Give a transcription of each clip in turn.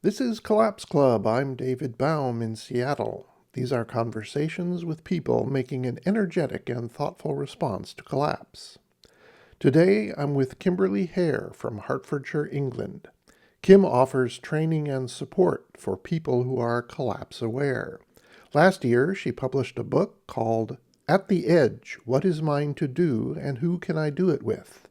This is Collapse Club. I'm David Baum in Seattle. These are conversations with people making an energetic and thoughtful response to collapse. Today, I'm with Kimberley Hare from Hertfordshire, England. Kim offers training and support for people who are collapse aware. Last year, she published a book called At the Edge: What Is Mine to Do and Who Can I Do It With?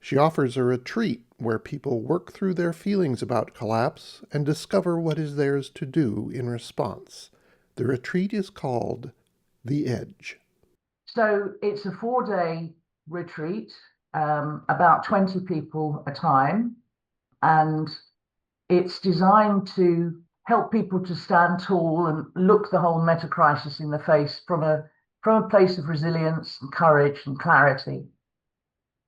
She offers a retreat where people work through their feelings about collapse and discover what is theirs to do in response. The retreat is called The Edge. So it's a 4-day retreat, about 20 people a time, and it's designed to help people to stand tall and look the whole meta crisis in the face from a place of resilience and courage and clarity,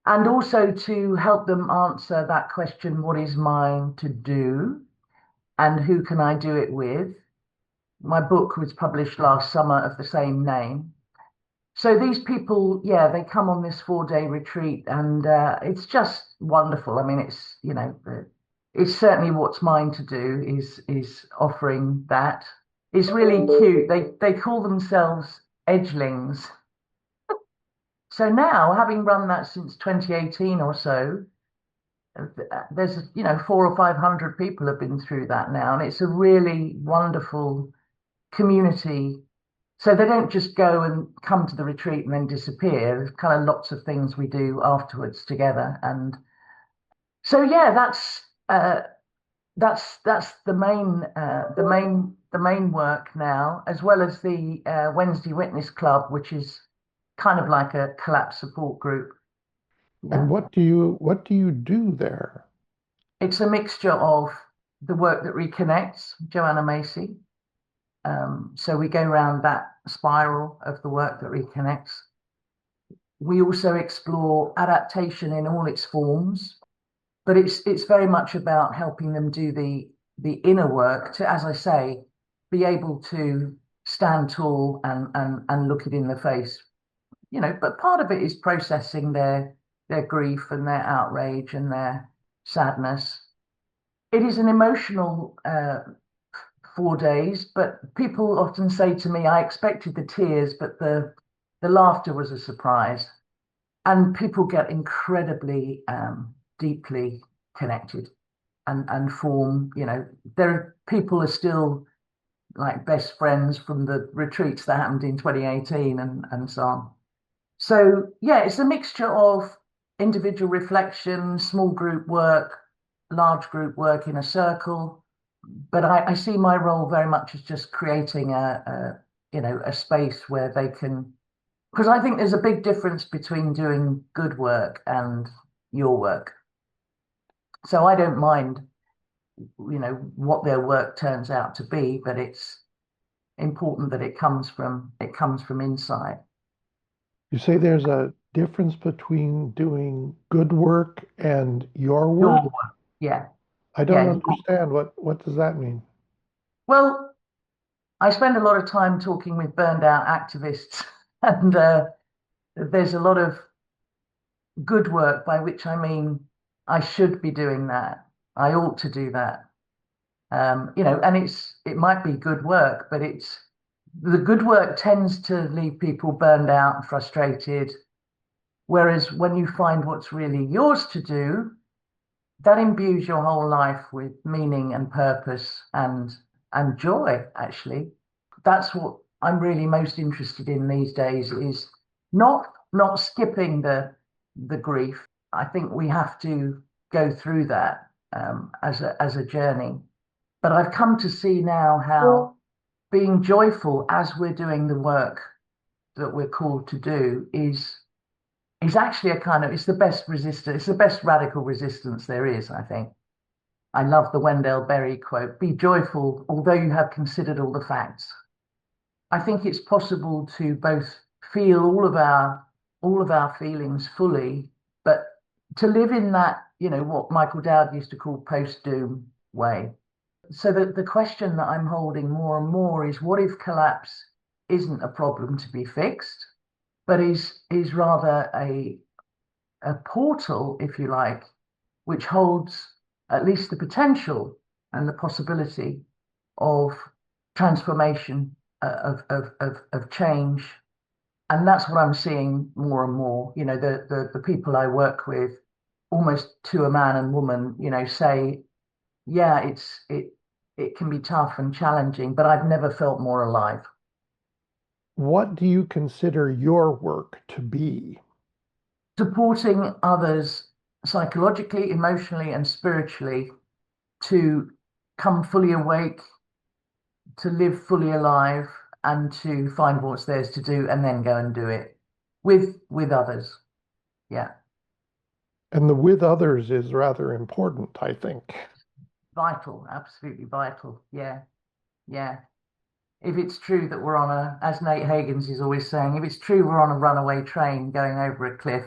and also to help them answer that question, what is mine to do and who can I do it with? My book was published last summer of the same name. So these people, yeah, they come on this 4-day retreat, and it's just wonderful. I mean, it's certainly what's mine to do is offering that. It's really cute. They call themselves edgelings. So now, having run that since 2018 or so, there's 400 or 500 people have been through that now, and it's a really wonderful community. So they don't just go and come to the retreat and then disappear. There's kind of lots of things we do afterwards together. And so yeah, that's the main work now, as well as the Wednesday Witness Club, which is kind of like a collapse support group. And Yeah. what do you do there? It's a mixture of the work that reconnects, Joanna Macy. So we go around that spiral of the work that reconnects. We also explore adaptation in all its forms, but it's very much about helping them do the inner work to, as I say, be able to stand tall and look it in the face. But part of it is processing their grief and their outrage and their sadness. It is an emotional 4 days, but people often say to me, I expected the tears, but the laughter was a surprise. And people get incredibly deeply connected and form, people are still like best friends from the retreats that happened in 2018 and so on. So yeah, it's a mixture of individual reflection, small group work, large group work in a circle, but I see my role very much as just creating a space where they can, because I think there's a big difference between doing good work and your work. So I don't mind, what their work turns out to be, but it's important that it comes from inside. You say there's a difference between doing good work and your Your work? work, yeah, I don't yeah. understand. What does that mean? Well, I spend a lot of time talking with burned out activists, and there's a lot of good work, by which I mean I should be doing that. I ought to do that. And it might be good work, but it's the good work tends to leave people burned out and frustrated. Whereas when you find what's really yours to do, that imbues your whole life with meaning and purpose and joy, actually. That's what I'm really most interested in these days, is not skipping the grief. I think we have to go through that as a journey. But I've come to see now how being joyful as we're doing the work that we're called to do is actually it's the best resistance, it's the best radical resistance there is, I think. I love the Wendell Berry quote, be joyful, although you have considered all the facts. I think it's possible to both feel all of our feelings fully, but to live in that, what Michael Dowd used to call post-doom way. So the question that I'm holding more and more is, what if collapse isn't a problem to be fixed, but is rather a portal, if you like, which holds at least the potential and the possibility of transformation, of change. And that's what I'm seeing more and more. The people I work with, almost to a man and woman, say, yeah, it can be tough and challenging, but I've never felt more alive. What do you consider your work to be? Supporting others psychologically, emotionally, and spiritually to come fully awake, to live fully alive, and to find what's theirs to do, and then go and do it with others. Yeah, And the with others is rather important, I think. vital, absolutely vital. Yeah, yeah. If it's true that we're on as Nate Hagans is always saying, if it's true we're on a runaway train going over a cliff,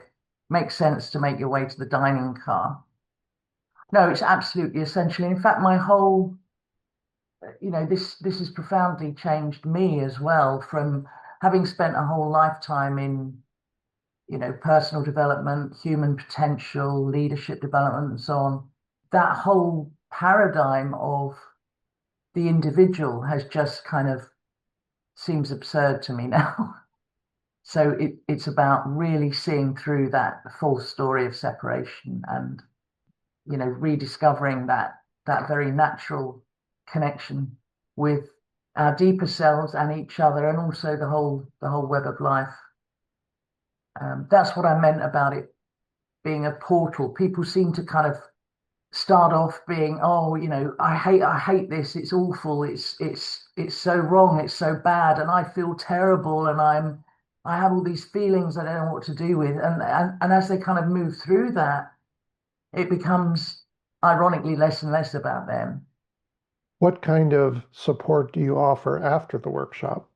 makes sense to make your way to the dining car. No, it's absolutely essential. In fact, my whole, this has profoundly changed me as well, from having spent a whole lifetime in, personal development, human potential, leadership development, and so on. That whole paradigm of the individual has just kind of seems absurd to me now. So it's about really seeing through that false story of separation and, rediscovering that very natural connection with our deeper selves and each other, and also the whole web of life. That's what I meant about it being a portal. People seem to kind of start off being, oh, I hate this, it's awful, it's so wrong, it's so bad, and I feel terrible, and I have all these feelings I don't know what to do with. And as they kind of move through that, it becomes ironically less and less about them. What kind of support do you offer after the workshop?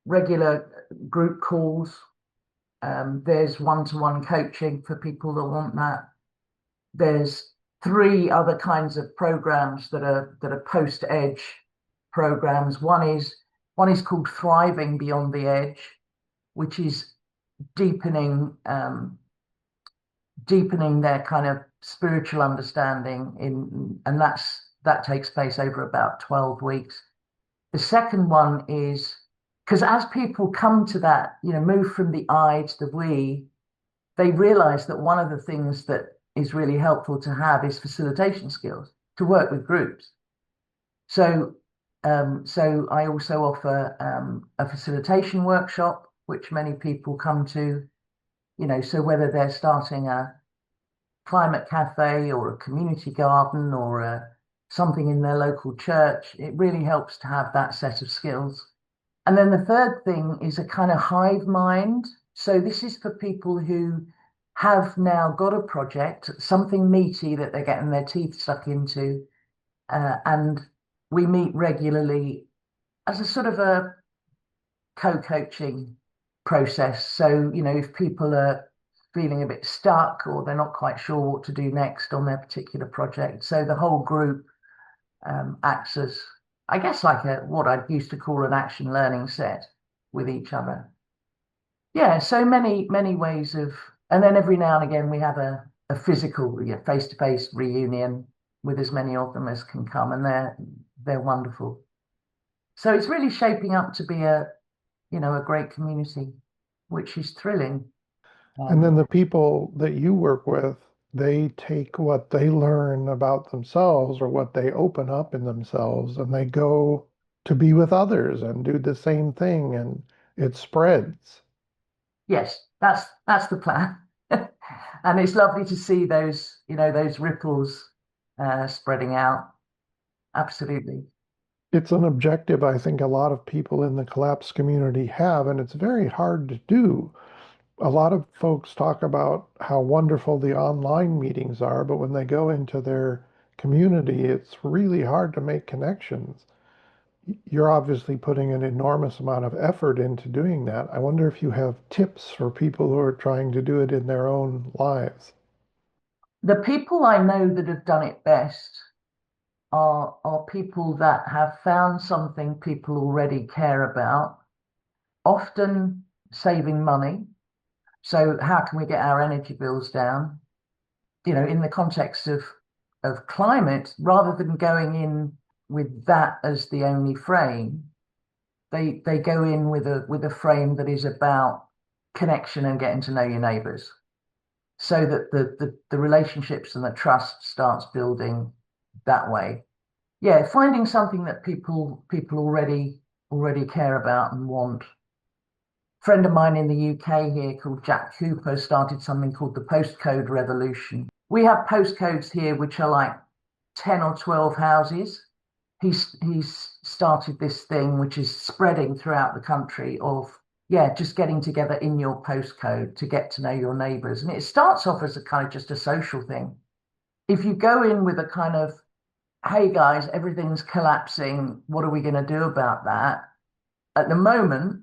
Regular group calls. There's one-to-one coaching for people that want that. There's three other kinds of programs that are post-edge programs. One is called Thriving Beyond the Edge, which is deepening their kind of spiritual understanding and that takes place over about 12 weeks. The second one is because as people come to that, move from the I to the we, they realize that one of the things that is really helpful to have is facilitation skills to work with groups. So I also offer a facilitation workshop, which many people come to, so whether they're starting a climate cafe or a community garden or something in their local church, it really helps to have that set of skills. And then the third thing is a kind of hive mind. So this is for people who have now got a project, something meaty that they're getting their teeth stuck into. And we meet regularly as a sort of a co-coaching process. So, if people are feeling a bit stuck or they're not quite sure what to do next on their particular project, so the whole group acts as, I guess, like what I used to call an action learning set with each other. Yeah, so many ways of, and then every now and again we have a physical, face-to-face reunion with as many of them as can come, and they're wonderful. So it's really shaping up to be a great community, which is thrilling. And then Um, the people that you work with, they take what they learn about themselves or what they open up in themselves and they go to be with others and do the same thing and it spreads. yes, that's the plan. And it's lovely to see those ripples spreading out. Absolutely. It's an objective I think a lot of people in the collapse community have, and it's very hard to do. A lot of folks talk about how wonderful the online meetings are, but when they go into their community, it's really hard to make connections. You're obviously putting an enormous amount of effort into doing that. I wonder if you have tips for people who are trying to do it in their own lives. The people I know that have done it best are people that have found something people already care about, often saving money. So how can we get our energy bills down? In the context of of climate, rather than going in with that as the only frame, they go in with a frame that is about connection and getting to know your neighbours, so that the relationships and the trust starts building that way. Yeah, finding something that people already care about and want. A friend of mine in the UK here called Jack Cooper started something called the postcode revolution. We have postcodes here which are like 10 or 12 houses. He's started this thing which is spreading throughout the country of, yeah, just getting together in your postcode to get to know your neighbours. And it starts off as a kind of just a social thing. If you go in with a kind of, hey guys, everything's collapsing, what are we going to do about that? At the moment,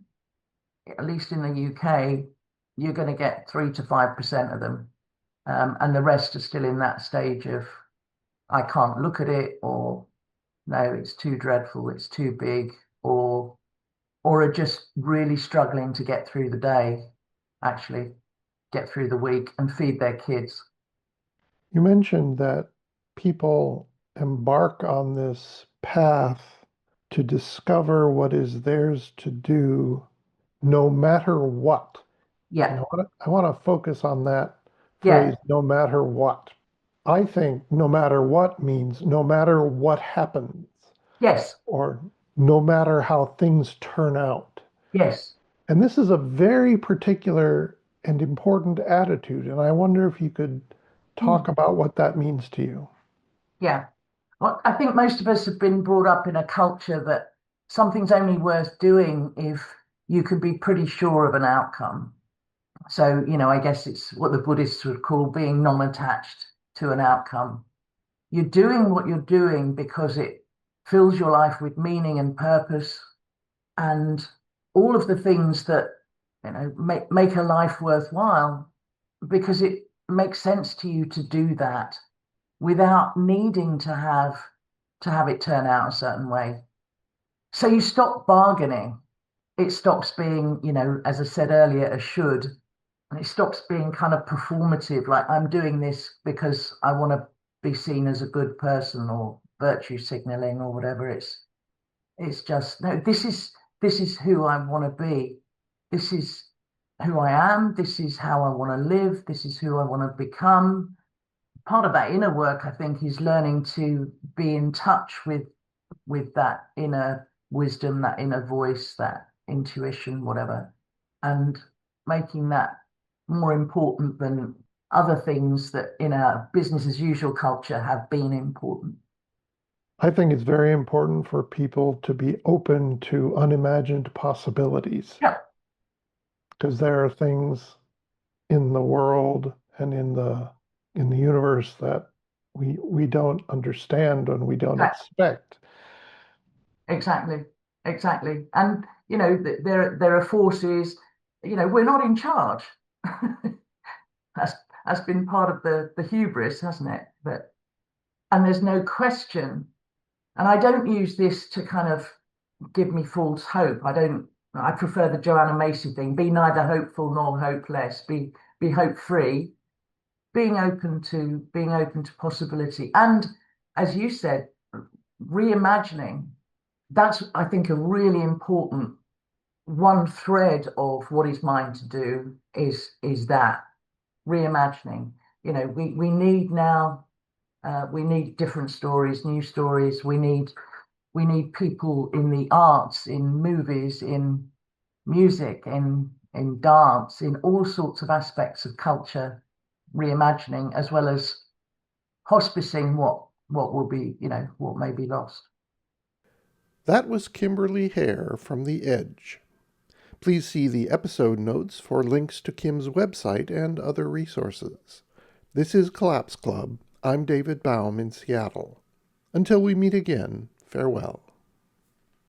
at least in the UK, you're going to get 3 to 5% of them. And the rest are still in that stage of, I can't look at it, or no, it's too dreadful, it's too big, or are just really struggling to get through the day, actually get through the week and feed their kids. You mentioned that people embark on this path to discover what is theirs to do no matter what. And Yeah, I want to focus on that yeah, phrase, no matter what. I think no matter what means no matter what happens, yes, or no matter how things turn out. yes. And this is a very particular and important attitude. And I wonder if you could talk Mm, about what that means to you. yeah. Well, I think most of us have been brought up in a culture that something's only worth doing if you can be pretty sure of an outcome. So, I guess it's what the Buddhists would call being non-attached to an outcome. You're doing what you're doing because it fills your life with meaning and purpose, and all of the things that make a life worthwhile, because it makes sense to you to do that without needing to have it turn out a certain way. So you stop bargaining. It stops being, as I said earlier, a should, and it stops being kind of performative, like I'm doing this because I want to be seen as a good person, or virtue signaling, or whatever. It's just, no, this is who I want to be. This is who I am. This is how I want to live. This is who I want to become. Part of that inner work, I think, is learning to be in touch with that inner wisdom, that inner voice, that intuition, whatever, and making that more important than other things that in our business as usual culture have been important. I think it's very important for people to be open to unimagined possibilities, Yeah, because there are things in the world and in the universe that we don't understand and we don't expect. exactly, exactly. And there are forces. We're not in charge. That's that's been part of the hubris, hasn't it? And there's no question. And I don't use this to kind of give me false hope. I don't. I prefer the Joanna Macy thing: be neither hopeful nor hopeless. Be hope free. Being open to possibility. And as you said, reimagining. That's, I think, a really important one thread of what is mine to do is that reimagining. We need now. We need different stories, new stories. We need people in the arts, in movies, in music, in dance, in all sorts of aspects of culture, reimagining, as well as hospicing what will be, what may be lost. That was Kimberley Hare from The Edge. Please see the episode notes for links to Kim's website and other resources. This is Collapse Club. I'm David Baum in Seattle. Until we meet again, farewell.